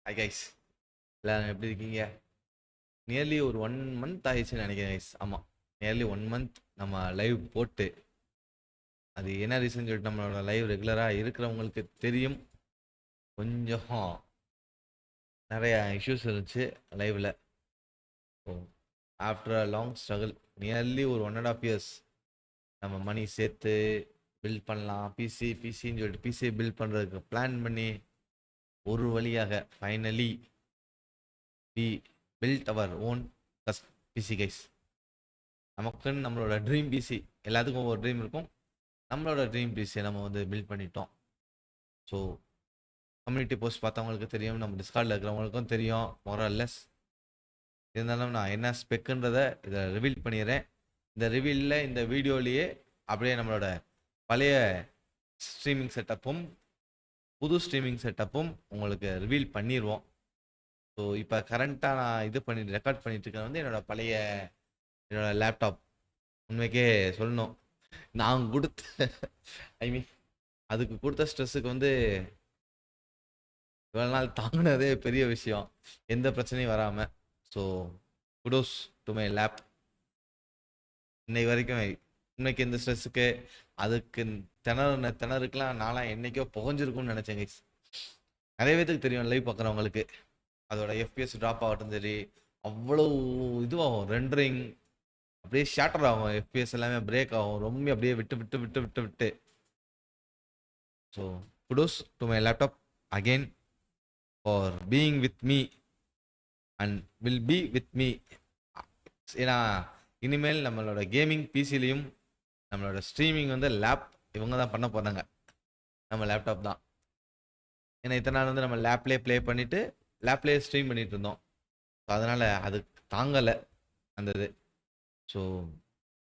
Hi guys, எல்லாரும் எப்படி இருக்கீங்க? நியர்லி ஒரு 1 மந்த் ஆயிடுச்சுன்னு நினைக்கிறேன் கைஸ். ஆமாம், நியர்லி 1 மந்த் நம்ம லைவ் போட்டு. அது என்ன ரீசன் சொல்லிட்டு நம்மளோட லைவ் ரெகுலராக இருக்கிறவங்களுக்கு தெரியும். கொஞ்சம் நிறைய இஷ்யூஸ் இருந்துச்சு லைவில். So after a long struggle, nearly ஒரு 1.5 years நம்ம மணி சேர்த்து பில்ட் பண்ணலாம், பிசின்னு சொல்லிட்டு பிசி பில்ட் பண்ணுறதுக்கு பிளான் பண்ணி ஒரு வழியாக finally we build our own PC guys. நமக்குன்னு நம்மளோட ட்ரீம் பிசி, எல்லாத்துக்கும் ஒவ்வொரு ட்ரீம் இருக்கும். நம்மளோட ட்ரீம் பிசியை நம்ம வந்து பில்ட் பண்ணிட்டோம். ஸோ கம்யூனிட்டி போஸ்ட் பார்த்தவங்களுக்கு தெரியும், நம்ம டிஸ்கார்டில் இருக்கிறவங்களுக்கும் தெரியும் மொரல்லெஸ். இருந்தாலும் நான் என்ன ஸ்பெக்குன்றதை இதை ரிவீல் பண்ணிடுறேன். இந்த ரிவீலில் இந்த வீடியோலேயே அப்படியே நம்மளோட பழைய ஸ்ட்ரீமிங் செட்டப்பும் புது ஸ்ட்ரீமிங் செட்டப்பும் உங்களுக்கு ரிவீல் பண்ணிடுவோம். ஸோ இப்போ கரண்ட்டாக நான் இது பண்ணிட்டு ரெக்கார்ட் பண்ணிட்டு இருக்கிறது வந்து என்னோட லேப்டாப். உண்மைக்கே சொல்லணும், நான் கொடுத்த ஐ மீன் அதுக்கு கொடுத்த ஸ்ட்ரெஸ்ஸுக்கு வந்து இவ்வளோ நாள் தாங்கினதே பெரிய விஷயம், எந்த பிரச்சனையும் வராமல். So kudos to my lab. இன்னைக்கு வரைக்கும் இன்னைக்கு இந்த ஸ்ட்ரெஸ்ஸுக்கு அதுக்கு திணறுக்கெலாம் நான்லாம் என்னைக்கோ புகஞ்சிருக்கும்னு நினச்சேன் கைஸ். நிறைய பேத்துக்கு தெரியும், லைவ் பார்க்குறவங்களுக்கு அதோட எஃபிஎஸ் ட்ராப் ஆகட்டும் சரி, அவ்வளோ இதுவாகும், ரெண்டரிங் அப்படியே ஷேட்டர் ஆகும், எஃபிஎஸ் எல்லாமே பிரேக் ஆகும், ரொம்ப அப்படியே விட்டு விட்டு விட்டு விட்டு விட்டு. So kudos to my laptop again for being with me and will be with me. ஏன்னா இனிமேல் நம்மளோட கேமிங் பிசிலையும் நம்மளோட ஸ்ட்ரீமிங் வந்து இவங்க தான் பண்ண போகிறாங்க, நம்ம லேப்டாப் தான். ஏன்னா இத்தனை நாள் வந்து நம்ம லேப்லேயே ப்ளே பண்ணிவிட்டு லேப்லேயே ஸ்ட்ரீம் பண்ணிட்டு இருந்தோம். ஸோ அதனால் அது தாங்கலை அந்த இது. So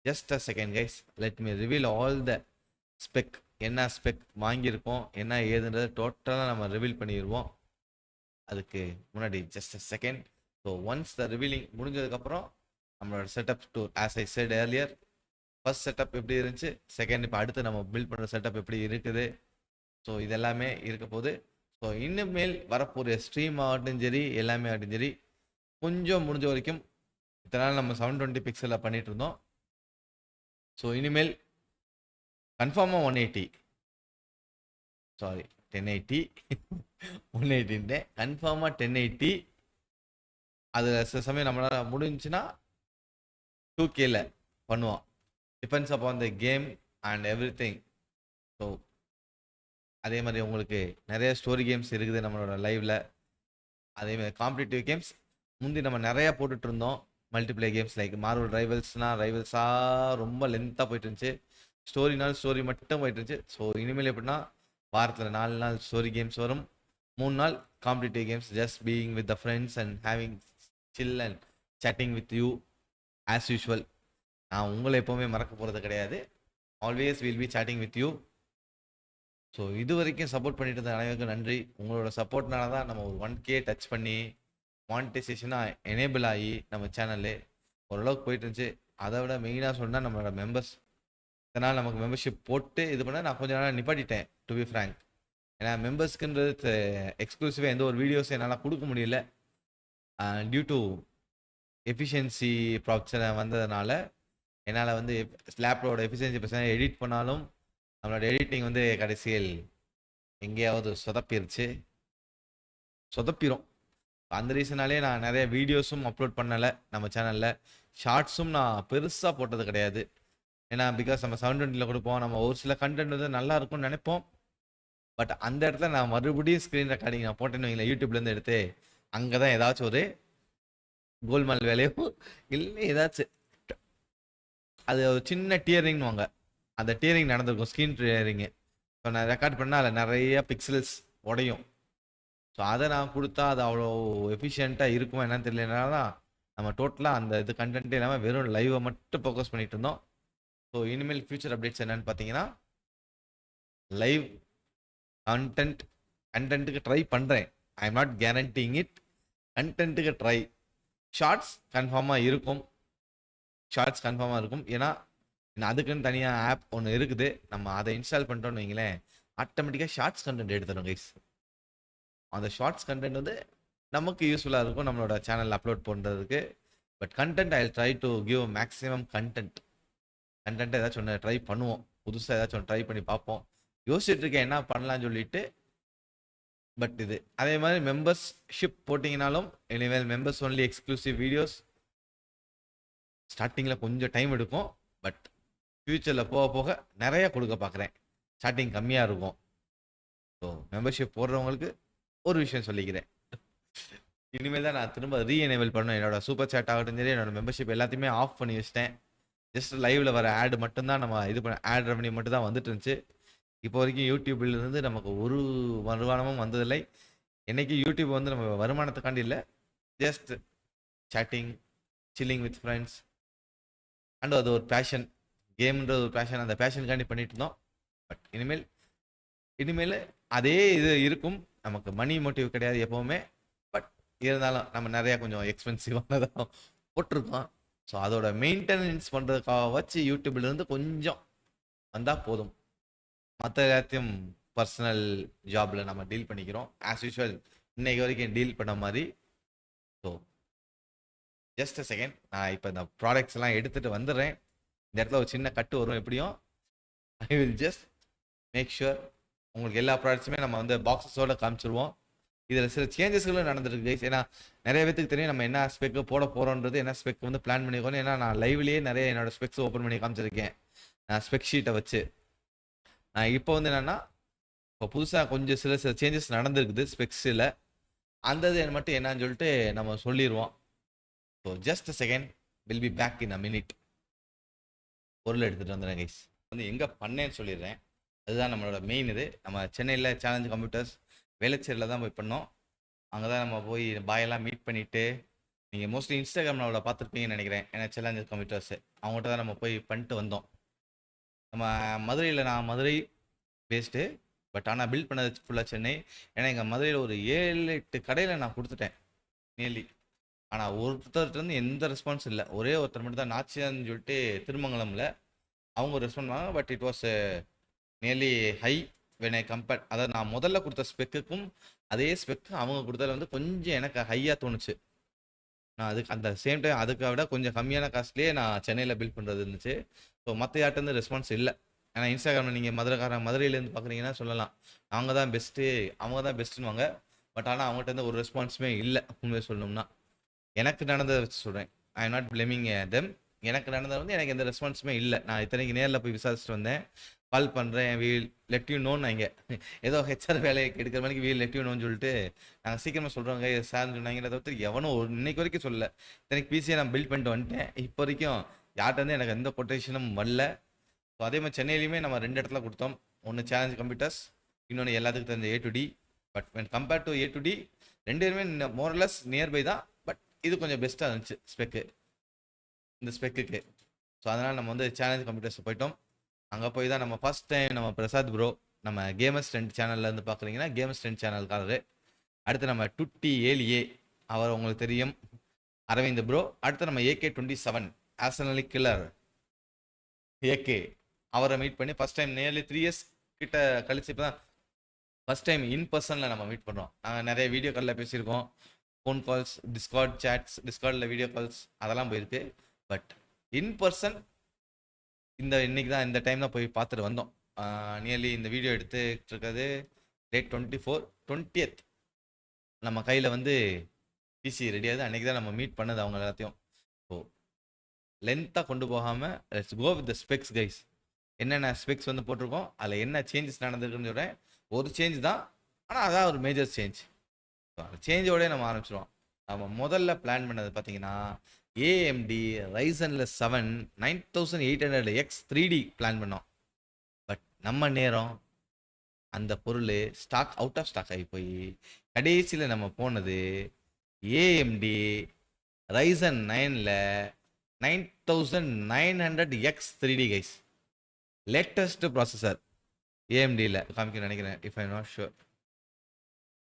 just a second guys, let me reveal all the spec. என்ன ஸ்பெக் வாங்கியிருக்கோம், என்ன ஏதுன்றதை டோட்டலாக நம்ம ரிவீல் பண்ணிடுவோம். அதுக்கு முன்னாடி just a second. So once the revealing முடிஞ்சதுக்கப்புறம் நம்மளோட setup tour, as I said earlier, first setup எப்படி இருந்துச்சு, செகண்ட் இப்போ அடுத்து நம்ம பில்ட் பண்ணுற செட்டப் எப்படி இருக்குது, ஸோ இதெல்லாமே இருக்க போது. ஸோ இனிமேல் வரப்போகிற ஸ்ட்ரீம் ஆகட்டும் சரி, எல்லாமே ஆகட்டும் சரி, கொஞ்சம் முடிஞ்ச வரைக்கும் இத்தனை நாள் நம்ம 720 பிக்சலில் பண்ணிட்டு இருந்தோம். ஸோ இனிமேல் கன்ஃபார்மாக 180, சாரி 1080 180 கன்ஃபார்மாக 1080. அதில் சில சமயம் நம்மளால் முடிஞ்சுன்னா 2Kல பண்ணுவோம். Depends upon the game and every thing. So அதே மாதிரி உங்களுக்கு நிறைய ஸ்டோரி கேம்ஸ் இருக்குது நம்மளோட லைவில். அதேமாதிரி காம்படிட்டிவ் கேம்ஸ் முந்தி நம்ம நிறையா போட்டுட்டு இருந்தோம். மல்டிப்ளேயர் கேம்ஸ் லைக் மார்வல் ரைவல்ஸாக ரொம்ப லென்த்தாக போயிட்டு இருந்துச்சு. ஸ்டோரி மட்டும் போயிட்டு இருந்துச்சு. ஸோ இனிமேல் எப்படின்னா வாரத்தில் 4 நாள் ஸ்டோரி கேம்ஸ் வரும், 3 நாள் competitive games, just being with the friends and having chill and chatting with you as usual. நான் உங்களை எப்போவுமே மறக்க போகிறது கிடையாது, always will be chatting with you. So இது வரைக்கும் சப்போர்ட் பண்ணிட்டு இருந்த அனைவருக்கும் நன்றி. உங்களோட சப்போர்ட்னால தான் நம்ம ஒரு 1K டச் பண்ணி மானிட்டைசேஷனாக எனேபிள் ஆகி நம்ம சேனலு ஓரளவுக்கு போயிட்டு இருந்துச்சு. அதை விட மெயினாக சொன்னால் நம்மளோட மெம்பர்ஸ். இதனால் நமக்கு மெம்பர்ஷிப் போட்டு இது பண்ண நான் கொஞ்சம் நாளாக நிப்பாட்டிட்டேன், டு பி ஃப்ரேங்க். ஏன்னா மெம்பர்ஸ்க்குன்றது எக்ஸ்க்ளூசிவாக எந்த ஒரு வீடியோஸும் என்னால் கொடுக்க முடியல, டியூ டு எஃபிஷியன்சி பிரச்சனை வந்ததுனால. என்னால் வந்து லேப்டாப்போட எஃபிஷியன்சி பிரச்சனை எடிட் பண்ணாலும் நம்மளோட எடிட்டிங் வந்து கடைசியில் எங்கேயாவது சொதப்பிடும். அந்த ரீசனாலே நான் நிறைய வீடியோஸும் அப்லோட் பண்ணலை நம்ம சேனலில். ஷார்ட்ஸும் நான் பெருசாக போட்டது கிடையாது. ஏன்னா பிகாஸ் நம்ம 720 கொடுப்போம், நம்ம ஒரு சில கண்டென்ட் வந்து நல்லா இருக்கும்னு நினைப்போம். பட் அந்த இடத்துல நான் மறுபடியும் ஸ்க்ரீன் ரெக்கார்டிங் நான் போட்டேன்னு வைங்களேன், யூடியூப்லேருந்து எடுத்து, அங்கே தான் ஏதாச்சும் ஒரு கோல்மால் வேலையோ இல்லை ஏதாச்சும் அது ஒரு சின்ன டியரிங்னு வாங்க, அந்த டியரிங் நடந்திருக்கும், ஸ்க்ரீன் டியரிங்கு. ஸோ நான் ரெக்கார்ட் பண்ணால் அதில் நிறைய பிக்சல்ஸ் உடையும். ஸோ அதை நான் கொடுத்தா அது அவ்வளோ எஃபிஷியண்ட்டாக இருக்குமா என்னன்னு தெரியலனால தான் நம்ம டோட்டலாக அந்த இது கண்டென்ட்டே இல்லாமல் வெறும் லைவை மட்டும் ஃபோக்கஸ் பண்ணிட்டு இருந்தோம். ஸோ இனிமேல் ஃபியூச்சர் அப்டேட்ஸ் என்னன்னு பார்த்தீங்கன்னா, லைவ் கண்டென்ட்டுக்கு ட்ரை பண்ணுறேன். I am not guaranteeing it. கண்டென்ட்டுக்கு ட்ரை. ஷார்ட்ஸ் கன்ஃபார்மாக இருக்கும், ஏன்னா அதுக்குன்னு தனியாக ஆப் ஒன்று இருக்குது, நம்ம அதை இன்ஸ்டால் பண்ணிட்டோன்னு வைங்களேன், ஆட்டோமேட்டிக்காக ஷார்ட்ஸ் கண்டென்ட் எடுத்துடும் கைஸ். அந்த ஷார்ட்ஸ் கண்டென்ட் வந்து நமக்கு யூஸ்ஃபுல்லாக இருக்கும் நம்மளோட சேனல் அப்லோட் பண்ணுறதுக்கு. But content I try to give maximum content. Content ஏதாச்சும் ஒன்று ட்ரை பண்ணுவோம். புதுசாக ஏதாச்சும் ஒன்று ட்ரை பண்ணி பார்ப்போம். யோசிச்சுட்டு இருக்கேன் என்ன பண்ணலாம்னு சொல்லிட்டு. பட் இது அதே மாதிரி மெம்பர்ஷிப் போட்டிங்கனாலும் இனிமேல் மெம்பர்ஸ் ஒன்லி எக்ஸ்க்ளூசிவ் வீடியோஸ் ஸ்டார்டிங்கில் கொஞ்சம் டைம் எடுக்கும். பட் ஃப்யூச்சரில் போக போக நிறையா கொடுக்க பார்க்குறேன். ஸ்டார்டிங் கம்மியாக இருக்கும். ஸோ மெம்பர்ஷிப் போடுறவங்களுக்கு ஒரு விஷயம் சொல்லிக்கிறேன். இனிமேல் தான் நான் திரும்ப ரீஎனேபிள் பண்ணேன். என்னோட சூப்பர் சேட் ஆகட்டும் சரி, என்னோட மெம்பர்ஷிப் எல்லாத்தையுமே ஆஃப் பண்ணி வச்சிட்டேன். ஜஸ்ட் லைவ்ல வர ஆட் மட்டும்தான் நம்ம இது பண்ண ஆட் ரெவன்யூ மட்டும் தான் வந்துட்டு இருந்துச்சு. இப்போ வரைக்கும் யூடியூப்ல இருந்து நமக்கு ஒரு வருமானமும் வந்ததில்லை. என்னைக்கு யூடியூப் வந்து நம்ம வருமானத்துக்காண்டி இல்லை, just chatting, chilling with friends and அது ஒரு பேஷன். கேம்ன்றது ஒரு பேஷன். அந்த பேஷனுக்காண்டி பண்ணிட்டு இருந்தோம். பட் இனிமேல் அதே இது இருக்கும். நமக்கு மணி மோட்டிவ் கிடையாது எப்போவுமே. பட் இருந்தாலும் நம்ம நிறையா கொஞ்சம் எக்ஸ்பென்சிவானதாக போட்டிருக்கோம். ஸோ அதோட மெயின்டெனன்ஸ் பண்ணுறதுக்காக வச்சு யூடியூப்லேருந்து கொஞ்சம் வந்தால் போதும். மற்ற எல்லாத்தையும் பர்சனல் ஜாபில் நம்ம டீல் பண்ணிக்கிறோம். ஆஸ் யூஷுவல் இன்னைக்கு வரைக்கும் டீல் பண்ண மாதிரி. ஸோ ஜஸ்ட் அ செகண்ட், நான் இப்போ இந்த ப்ராடக்ட்ஸ் எல்லாம் எடுத்துகிட்டு வந்துடுறேன். இந்த இடத்துல ஒரு சின்ன கட்டு வரும் எப்படியும். I will just make sure உங்களுக்கு எல்லா ப்ராடக்ட்ஸுமே நம்ம வந்து பாக்ஸஸோடு காமிச்சிருவோம். இதில் சில சேஞ்சஸ்களும் நடந்துருக்கு கைஸ். ஏன்னா நிறைய பேத்துக்கு தெரியும் நம்ம என்ன ஸ்பெக்கு போட போகிறோன்றது, என்ன ஸ்பெக் வந்து பிளான் பண்ணிக்கணும். ஏன்னா நான் லைவ்லேயே நிறைய என்னோட ஸ்பெக்ஸ் ஓப்பன் பண்ணி காமிச்சிருக்கேன். நான் ஸ்பெக் ஷீட்டை வச்சு இப்போ வந்து என்னென்னா, இப்போ புதுசாக கொஞ்சம் சில சேஞ்சஸ் நடந்துருக்குது ஸ்பெக்ஸில். அந்த இது மட்டும் என்னன்னு சொல்லிட்டு நம்ம சொல்லிடுவோம். So just a second, will be back in a minute. பொருள் எடுத்துகிட்டு வந்துடுறேன் கைஸ். வந்து எங்கே பண்ணேன்னு சொல்லிடுறேன். அதுதான் நம்மளோட மெயின் இது. நம்ம சென்னையில் சேலஞ்ச் கம்ப்யூட்டர்ஸ் வேளச்சேரியில் தான் போய் பண்ணோம். அங்கே தான் நம்ம போய் பாயெல்லாம் மீட் பண்ணிவிட்டு, நீங்கள் மோஸ்ட்லி இன்ஸ்டாகிராமில் அவ்வளோ பார்த்துருப்பீங்கன்னு நினைக்கிறேன். ஏன்னா சேலஞ்ச் கம்ப்யூட்டர்ஸு அவங்ககிட்ட தான் நம்ம போய் பண்ணிட்டு வந்தோம். நம்ம மதுரையில், நான் மதுரை பேஸ்டு, பட் ஆனால் பில்ட் பண்ணது ஃபுல்லாக சென்னை. ஏன்னா எங்கள் மதுரையில் ஒரு 7-8 கடையில் நான் கொடுத்துட்டேன் நியர்லி. ஆனால் ஒருத்தர்கிட்ட எந்த ரெஸ்பான்ஸ் இல்லை. ஒரே ஒருத்தர் மட்டும் தான் நாச்சியான்னு சொல்லிட்டு திருமங்கலமில் அவங்க ரெஸ்பாண்ட் பண்ணாங்க. But it was nearly high when I compare. அதாவது நான் முதல்ல கொடுத்த ஸ்பெக்குக்கும் அதே ஸ்பெக்கு அவங்க கொடுத்ததில் வந்து கொஞ்சம் எனக்கு ஹையாக தோணுச்சு. நான் அதுக்கு அந்த சேம் டைம் அதுக்கு விட கொஞ்சம் கம்மியான காஸ்ட்லேயே நான் சென்னையில் பில்ட் பண்ணுறது இருந்துச்சு. ஸோ மற்ற யார்ட்டேருந்து ரெஸ்பான்ஸ் இல்லை. ஏன்னா இன்ஸ்டாகிராமில் நீங்கள் மதுரையிலேருந்து பார்க்குறீங்கன்னா சொல்லலாம் அவங்க தான் பெஸ்ட்டு, அவங்க தான் பெஸ்ட்டுன்னுவாங்க. பட் ஆனால் அவங்ககிட்ட ஒரு ரெஸ்பான்ஸுமே இல்லை. உண்மையை சொல்லணும்னா எனக்கு நடந்ததை வச்சு சொல்கிறேன். ஐ எம் நாட் பிளேமிங் தெம். எனக்கு நடந்தது வந்து எனக்கு எந்த ரெஸ்பான்ஸுமே இல்லை. நான் இத்தனைக்கு நேரில் போய் விசாரிச்சுட்டு வந்தேன். கால் பண்ணுறேன், வீல் லெட் யூ நோன்னு. இங்கே ஏதோ ஹெச்ஆர் வேலையை எடுக்கிற மாதிரி வீல் லெட் யூ நோன்னு சொல்லிட்டு நாங்கள் சீக்கிரமாக சொல்கிறோங்க சார்னு சொன்னாங்க. தவிர்த்து எவனோ இன்னைக்கு வரைக்கும் சொல்லலை. இத்தனைக்கு பிசியை நான் பில்ட் பண்ணிட்டு வந்துட்டேன். இப்போ வரைக்கும் யார்கிட்ட எனக்கு எந்த கொட்டேஷனும் வரல. ஸோ அதே மாதிரி சென்னையிலையுமே நம்ம 2 இடத்துல கொடுத்தோம். ஒன்று சேலஞ்ச் கம்ப்யூட்டர்ஸ், இன்னொன்று எல்லாத்துக்கும் தெரிஞ்ச A2D. But when compared to A2D 2 பேருமே மோரலஸ் நியர்பை தான். பட் இது கொஞ்சம் பெஸ்ட்டாக இருந்துச்சு ஸ்பெக்கு, இந்த ஸ்பெக்குக்கு. ஸோ அதனால் நம்ம வந்து சேலஞ்ச் கம்ப்யூட்டர்ஸ் போயிட்டோம். அங்கே போய் தான் நம்ம ஃபர்ஸ்ட் டைம் நம்ம பிரசாத் ப்ரோ, நம்ம கேமர்ஸ் ட்ரெண்ட் சேனல்லேருந்து பார்க்குறீங்கன்னா கேமர்ஸ் ட்ரெண்ட் சேனல்காரரு. அடுத்து நம்ம டுட்டி ஏலியே, அவர் உங்களுக்கு தெரியும், அரவிந்த் ப்ரோ. அடுத்து நம்ம AK27 ஆர்சனலி கில்லர் AK, அவரை மீட் பண்ணி ஃபர்ஸ்ட் டைம் நியர்லி 3 years கிட்ட கழிச்சு இப்போ தான் ஃபர்ஸ்ட் டைம் இன் பர்சனில் நம்ம மீட் பண்ணுறோம். நாங்கள் நிறைய வீடியோ காலில் பேசியிருக்கோம், ஃபோன் கால்ஸ், டிஸ்கார்ட் சேட்ஸ், டிஸ்கார்டில் வீடியோ கால்ஸ் அதெல்லாம் போயிருக்கு. பட் இன் பர்சன் இன்னைக்கு தான், இந்த டைம் தான் போய் பார்த்துட்டு வந்தோம். நியர்லி இந்த வீடியோ எடுத்துகிட்டு இருக்கிறது டேட் 20th. நம்ம கையில் வந்து பிசி ரெடியாது. அன்றைக்கி தான் நம்ம மீட் பண்ணது அவங்க எல்லாத்தையும். ஸோ லென்த்தாக கொண்டு போகாமல் let's go with the specs guys. என்னென்ன ஸ்பெக்ஸ் வந்து போட்டிருக்கோம், அதில் என்ன சேஞ்சஸ் நடந்திருக்குன்னு சொல்கிறேன். ஒரு சேஞ்ச் தான், ஆனால் அதான் ஒரு மேஜர் சேஞ்ச். ஸோ அந்த சேஞ்சோடய நம்ம ஆரம்பிச்சிடுவோம். நம்ம முதல்ல பிளான் பண்ணது பார்த்தீங்கன்னா AMD Ryzen 7 9800X 3D plan பண்ணோம். பட் நம்ம நேரம் அந்த பொருள் ஸ்டாக் அவுட் ஆஃப் ஸ்டாக் ஆகி போய் கடைசியில் நம்ம போனது AMD Ryzen 9ல் 9900X 3D guys. Latest processor AMDயில் காமிக்க நினைக்கிறேன். இஃப் ஐ நாட் ஷுர்,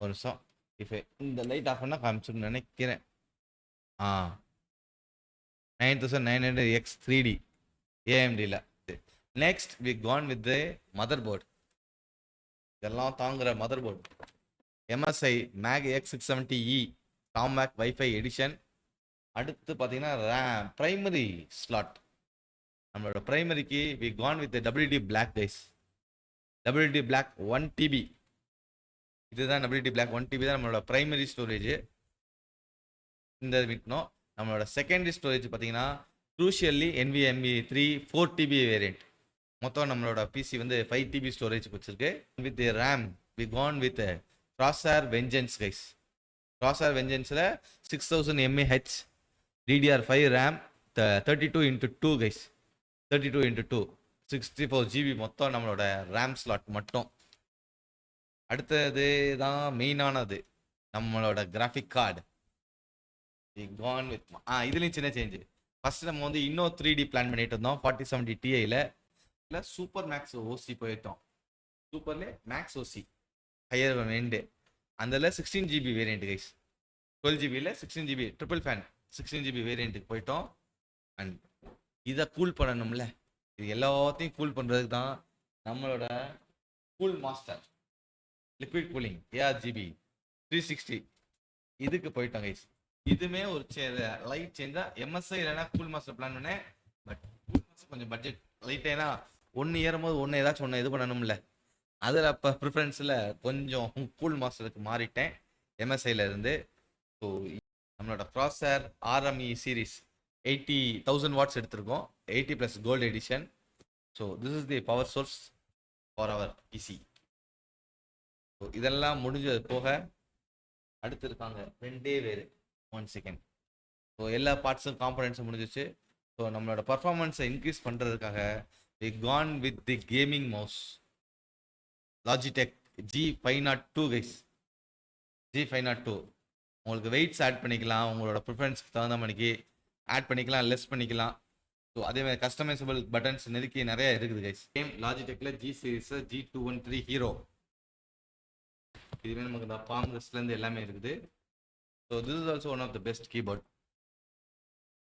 ஒரு நிமிஷம். இந்த லைட் ஆஃப் பண்ணால் காமிச்சுன்னு நினைக்கிறேன். 9900X 3D AMDயில். Next we gone with the motherboard. இதெல்லாம் தாங்குகிற motherboard MSI MAG X670E compact WiFi edition. அடுத்து பார்த்தீங்கன்னா பிரைமரி ஸ்லாட். நம்மளோட பிரைமரிக்கு we gone with WD black guys. WD black 1 TB. இதுதான் WD பிளாக் 1 TB தான் நம்மளோட பிரைமரி ஸ்டோரேஜ். இந்த விட்டோம். நம்மளோட செகண்டரி ஸ்டோரேஜ் பார்த்தீங்கன்னா க்ரூஷியல்லி NVMe 3 4 TB வேரியன்ட். மொத்தம் நம்மளோட பிசி வந்து 5 TB ஸ்டோரேஜ் வச்சிருக்கு. With RAM we gone with Crosshair Vengeance guys. Crosshair Vengeanceல 6000 mAh DDR5 RAM 32x2 guys. 32x2 64 GB மொத்தம் நம்மளோட ரேம் ஸ்லாட் மட்டும். அடுத்தது தான் மெயினானது நம்மளோட கிராஃபிக் கார்டு. இதுலேயும் சின்ன சேஞ்சு. ஃபர்ஸ்ட் நம்ம வந்து இன்னும் 3D பிளான் பண்ணிட்டு இருந்தோம் 4070 Tiல. இல்லை சூப்பர் மேக்ஸ் ஓசி போயிட்டோம். சூப்பர்ல மேக்ஸ் ஓசி ஹையர் வேண்டு. அதில் 16 GB variant guys. 12 GBயில் 16 GB triple fan 16 GB வேரியண்ட்டுக்கு போயிட்டோம். அண்ட் இதை கூல் பண்ணணும்ல, இது எல்லாத்தையும் கூல் பண்ணுறதுக்கு தான் நம்மளோட cool master liquid cooling ARGB 360 இதுக்கு போயிட்டோம் கைஸ். இதுமே ஒரு லைட் சேஞ்சா MSI இல்லைன்னா கூல் மாஸ்டர் பிளான் பண்ணேன். பட் கூல் மாஸ்டர் கொஞ்சம் பட்ஜெட் லைட்டேனா ஒன்று ஏறும்போது ஒன்று ஏதாச்சும் ஒன்று இது பண்ணணும்ல. அதில் அப்போ ப்ரிஃபரன்ஸில் கொஞ்சம் கூல் மாஸ்டருக்கு மாறிட்டேன் MSIல இருந்து. ஸோ நம்மளோட Crosshair RME சீரீஸ் 80,000 வாட்ஸ் எடுத்திருக்கோம். 80+ gold edition. So this is the power source for our PC. So இதெல்லாம் முடிஞ்சது போக அடுத்து இருக்காங்க ரெண்டே வேறு 1 செகண்ட். ஸோ எல்லா பார்ட்ஸும் காம்பனன்ட்ஸும் முடிஞ்சிச்சு. ஸோ நம்மளோட பர்ஃபார்மன்ஸை இன்க்ரீஸ் பண்ணுறதுக்காக we gone with the gaming mouse Logitech G502 guys. G502 உங்களுக்கு வெயிட்ஸ் ஆட் பண்ணிக்கலாம், உங்களோட ப்ரிஃபரன்ஸ்க்கு தகுந்த மாதிரிக்கு ஆட் பண்ணிக்கலாம், லெஸ் பண்ணிக்கலாம். ஸோ அதே மாதிரி கஸ்டமைசபிள் பட்டன்ஸ் நெருக்கி நிறைய இருக்குது கைஸ். சேம் லாஜிடெக்கில் G சீரிஸ் G213 ஹீரோ. இதுவே நமக்கு இந்த பாம் ரெஸ்ட்லேருந்து எல்லாமே இருக்குது. So this is also one of the best keyboard.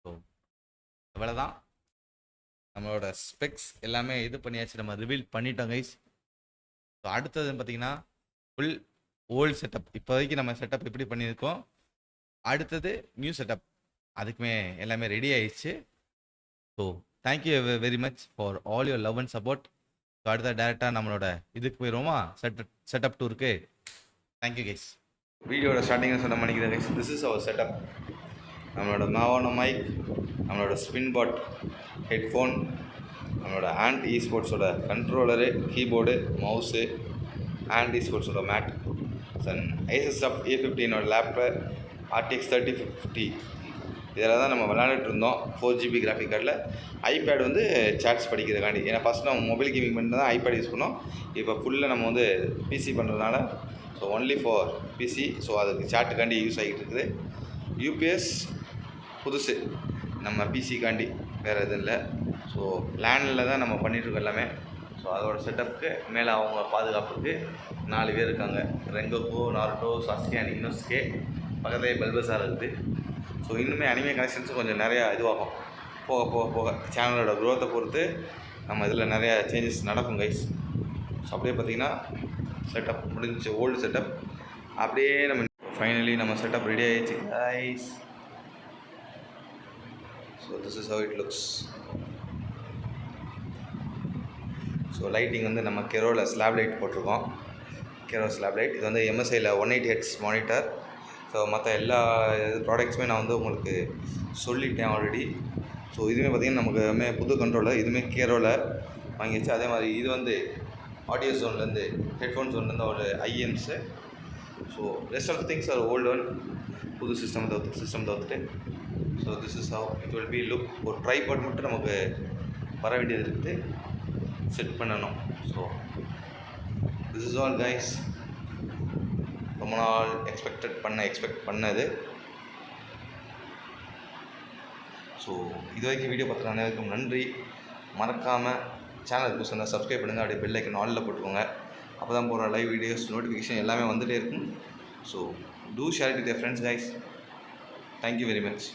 So அவ்வளோதான் நம்மளோட ஸ்பெக்ஸ் எல்லாமே இது பண்ணியாச்சு, நம்ம ரிவீல் பண்ணிட்டோம் கைஸ். ஸோ அடுத்தது பார்த்தீங்கன்னா ஃபுல் ஓல்டு செட்டப். இப்போதைக்கு நம்ம செட்டப் எப்படி பண்ணியிருக்கோம், அடுத்தது நியூ செட்டப் அதுக்குமே எல்லாமே ரெடி ஆயிடுச்சு. So thank you very much for all your love and support. So அடுத்த டேரெக்டாக நம்மளோட இதுக்கு போயிடுவோமா, செட்டப் டூருக்கு. Thank you guys. வீடியோட ஸ்டார்டிங்கில் சொன்ன பண்ணிக்கிறேன் guys. This is our setup. நம்மளோட மாவான மைக், நம்மளோட ஸ்பின் பாட் ஹெட்ஃபோன், நம்மளோட ஆண்ட் ஸ்போர்ட்ஸோட கண்ட்ரோலரு, கீபோர்டு, மவுஸு, ஆண்ட் ஸ்போர்ட்ஸோட mat, ASUS A15 laptop, RTX 3050 இதெல்லாம் தான் நம்ம விளையாண்டுட்டு இருந்தோம். 4 GB கிராஃபிக் கார்டில். ஐபேட் வந்து சாட்ஸ் படிக்கிறதுக்காண்டி. ஏன்னா ஃபஸ்ட் நம்ம மொபைல் கேமிங் பண்ணிட்டு தான் ஐபேட் யூஸ் பண்ணோம். இப்போ ஃபுல்லாக நம்ம வந்து பிசி பண்ணுறதுனால so only for PC. So அதுக்கு சாட்டுக்காண்டி யூஸ் ஆகிட்டு இருக்குது. யூபிஎஸ் புதுசு நம்ம பிசிக்காண்டி, வேறு எதுவும் இல்லை. ஸோ லேண்டில் தான் நம்ம பண்ணிகிட்ருக்கோம் எல்லாமே. ஸோ அதோட செட்டப்புக்கு மேலே அவங்க பாதுகாப்புக்கு 4 பேர் இருக்காங்க. ரெங்கோகோ, நாருட்டோ, சாஸ்கே அண்ட் இன்னோஸ்கே. பக்கத்துலேயே பல்பஸாக இருக்குது. ஸோ இன்னுமே அனிமே கனெக்ஷன்ஸும் கொஞ்சம் நிறையா இதுவாகும். போக போக போக சேனலோட க்ரோத்தை பொறுத்து நம்ம இதில் நிறையா சேஞ்சஸ் நடக்கும் கைஸ். ஸோ அப்படியே பார்த்திங்கன்னா செட்டப் முடிஞ்சிச்சு, ஓல்டு செட்டப். அப்படியே நம்ம ஃபைனலி நம்ம செட்டப் ரெடி ஆகிடுச்சு guys. So this is how it looks. So lighting வந்து நம்ம கெரோவில் ஸ்லாப் லைட் போட்டிருக்கோம். கெரோ ஸ்லாப் லைட். இது வந்து MSIயில் 180 Hz மானிட்டர். ஸோ மற்ற எல்லா ப்ராடக்ட்ஸுமே நான் வந்து உங்களுக்கு சொல்லிட்டேன் ஆல்ரெடி. ஸோ இதுவுமே பார்த்திங்கன்னா நமக்கு புது கண்ட்ரோலர். இதுவுமே கேரோவில் வாங்கிடுச்சு. அதே மாதிரி இது வந்து ஆடியோ ஜோன்லேருந்து, ஹெட்ஃபோன் ஜோன்லேருந்து ஒரு IEMS. So rest of the things are old one. புது சிஸ்டம் தவிர்த்துட்டு. So this is how it will be look. ஒரு ட்ரைபாட் மட்டும் நமக்கு வர வேண்டியது இருக்குது, செட் பண்ணணும். So this is all guys. ரொம்ப நாள் எக்ஸ்பெக்ட் பண்ணது. ஸோ இது வரைக்கும் வீடியோ பார்த்துட்டு அனைவருக்கும் நன்றி. மறக்காமல் சேனலுக்கு புதுசாக இருந்தால் சப்ஸ்கிரைப் பண்ணுங்கள். அப்படியே பெல் ஐக்கன் ஆலில் போட்டுக்கோங்க. அப்போ தான் போகிற லைவ் வீடியோஸ் நோட்டிஃபிகேஷன் எல்லாமே வந்துகிட்டே இருக்கும். So to share it with your friends guys. Thank you very much.